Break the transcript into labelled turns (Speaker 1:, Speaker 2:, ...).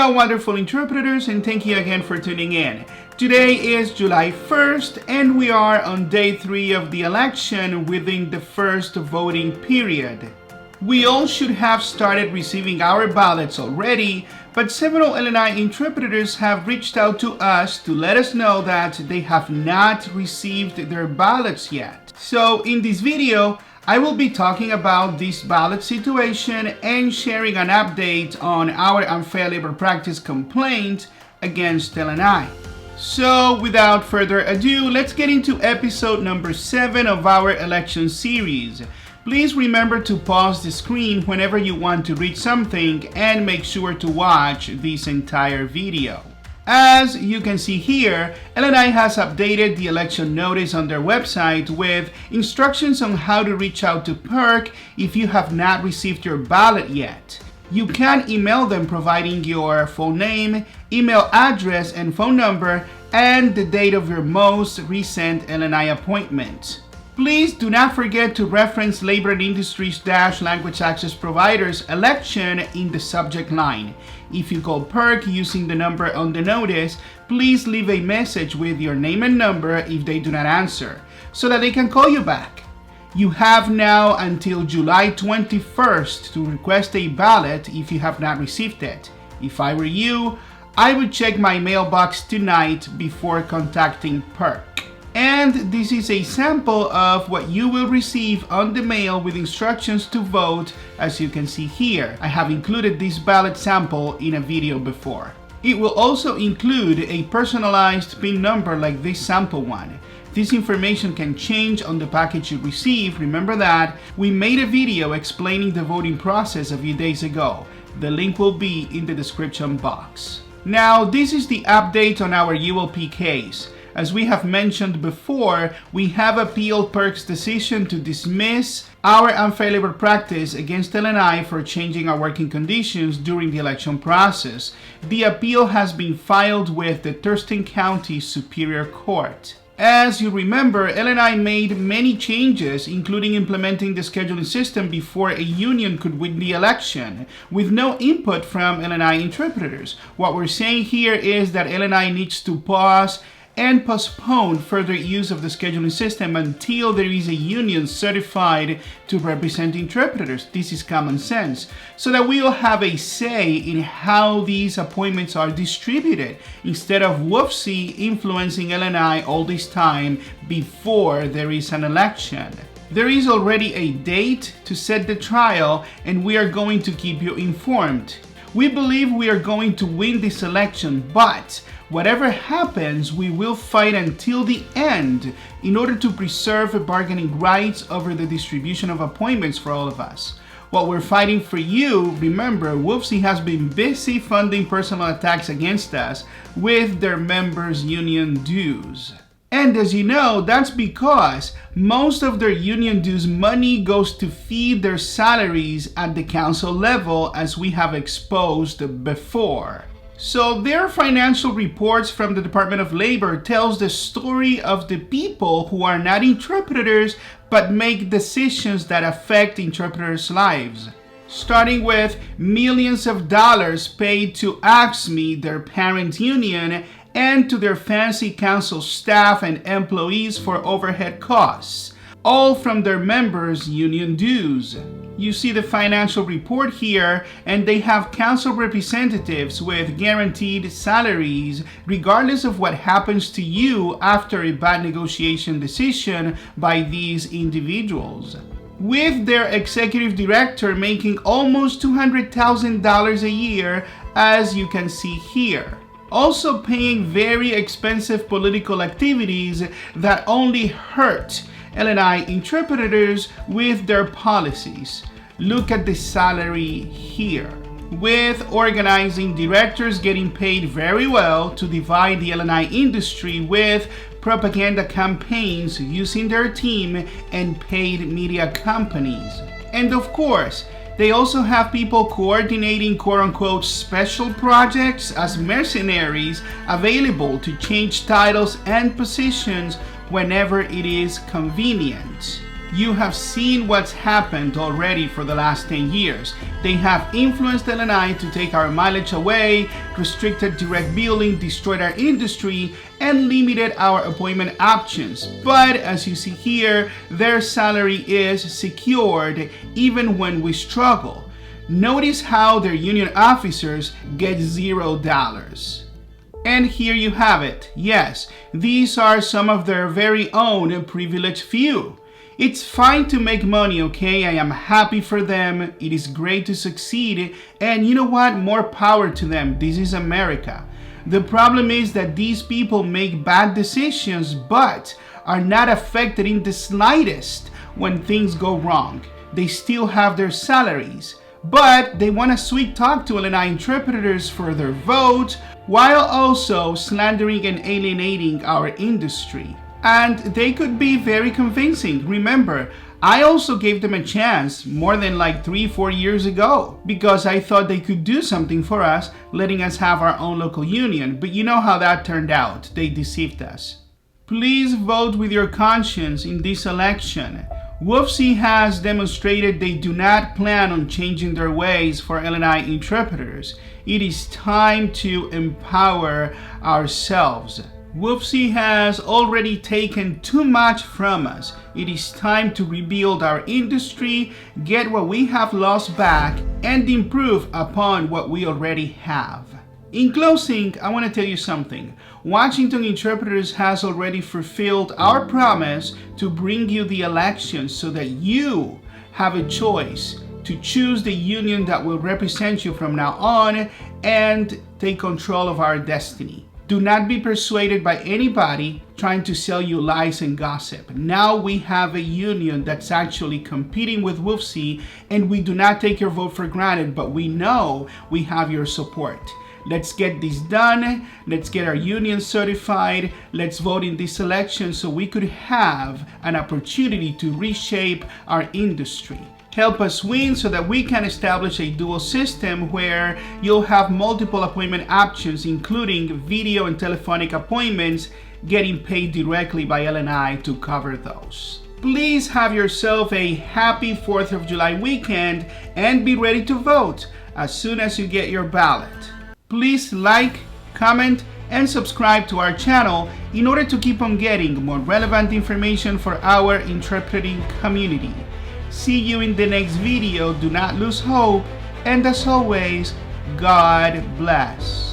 Speaker 1: Hello wonderful interpreters, and thank you again for tuning in. Today is July 1st and we are on day 3 of the election within the first voting period. We all should have started receiving our ballots already, but several LNI interpreters have reached out to us to let us know that they have not received their ballots yet. So in this video, I will be talking about this ballot situation and sharing an update on our unfair labor practice complaint against LNI. So without further ado, let's get into episode number 7 of our election series. Please remember to pause the screen whenever you want to read something and make sure to watch this entire video. As you can see here, LNI has updated the election notice on their website with instructions on how to reach out to PERC if you have not received your ballot yet. You can email them providing your full name, email address and phone number, and the date of your most recent LNI appointment. Please do not forget to reference Labor and Industries-Language Access Providers election in the subject line. If you call PERC using the number on the notice, please leave a message with your name and number if they do not answer, so that they can call you back. You have now until July 21st to request a ballot if you have not received it. If I were you, I would check my mailbox tonight before contacting PERC. And this is a sample of what you will receive on the mail with instructions to vote, as you can see here. I have included this ballot sample in a video before. It will also include a personalized PIN number like this sample one. This information can change on the package you receive. Remember that we made a video explaining the voting process a few days ago. The link will be in the description box. Now, this is the update on our ULP case. As we have mentioned before, we have appealed PERC's decision to dismiss our unfair labor practice against LNI for changing our working conditions during the election process. The appeal has been filed with the Thurston County Superior Court. As you remember, LNI made many changes, including implementing the scheduling system before a union could win the election, with no input from LNI interpreters. What we're saying here is that LNI needs to pause and postpone further use of the scheduling system until there is a union certified to represent interpreters. This is common sense, so that we will have a say in how these appointments are distributed, instead of WUFC influencing LNI all this time before there is an election. There is already a date to set the trial, and we are going to keep you informed. We believe we are going to win this election, but whatever happens, we will fight until the end in order to preserve bargaining rights over the distribution of appointments for all of us. While we're fighting for you, remember, WUFC has been busy funding personal attacks against us with their members' union dues. And as you know, that's because most of their union dues money goes to feed their salaries at the council level, as we have exposed before. So their financial reports from the Department of Labor tells the story of the people who are not interpreters but make decisions that affect interpreters' lives. Starting with millions of dollars paid to ACME, their parent union, and to their fancy council staff and employees for overhead costs, all from their members' union dues. You see the financial report here, and they have council representatives with guaranteed salaries regardless of what happens to you after a bad negotiation decision by these individuals. With their executive director making almost $200,000 a year, as you can see here. Also paying very expensive political activities that only hurt LNI interpreters with their policies. Look at the salary here. With organizing directors getting paid very well to divide the LNI industry with propaganda campaigns using their team and paid media companies. And of course, they also have people coordinating quote-unquote special projects as mercenaries available to change titles and positions whenever it is convenient. You have seen what's happened already for the last 10 years. They have influenced LNI to take our mileage away, restricted direct billing, destroyed our industry, and limited our appointment options. But as you see here, their salary is secured even when we struggle. Notice how their union officers get $0. And here you have it. Yes, these are some of their very own privileged few. It's fine to make money, okay? I am happy for them. It is great to succeed. And you know what? More power to them. This is America. The problem is that these people make bad decisions but are not affected in the slightest when things go wrong. They still have their salaries, but they want to sweet talk to LNI interpreters for their vote while also slandering and alienating our industry. And they could be very convincing. Remember, I also gave them a chance more than like 3-4 years ago because I thought they could do something for us, letting us have our own local union. But you know how that turned out. They deceived us. Please vote with your conscience in this election. ULP has demonstrated they do not plan on changing their ways for LNI interpreters. It is time to empower ourselves. ULP has already taken too much from us. It is time to rebuild our industry, get what we have lost back, and improve upon what we already have. In closing, I want to tell you something. Washington Interpreters has already fulfilled our promise to bring you the elections so that you have a choice to choose the union that will represent you from now on and take control of our destiny. Do not be persuaded by anybody trying to sell you lies and gossip. Now we have a union that's actually competing with ULP, and we do not take your vote for granted, but we know we have your support. Let's get this done. Let's get our union certified. Let's vote in this election so we could have an opportunity to reshape our industry. Help us win so that we can establish a dual system where you'll have multiple appointment options, including video and telephonic appointments, getting paid directly by LNI to cover those. Please have yourself a happy 4th of July weekend and be ready to vote as soon as you get your ballot. Please like, comment, and subscribe to our channel in order to keep on getting more relevant information for our interpreting community. See you in the next video. Do not lose hope, and as always, God bless.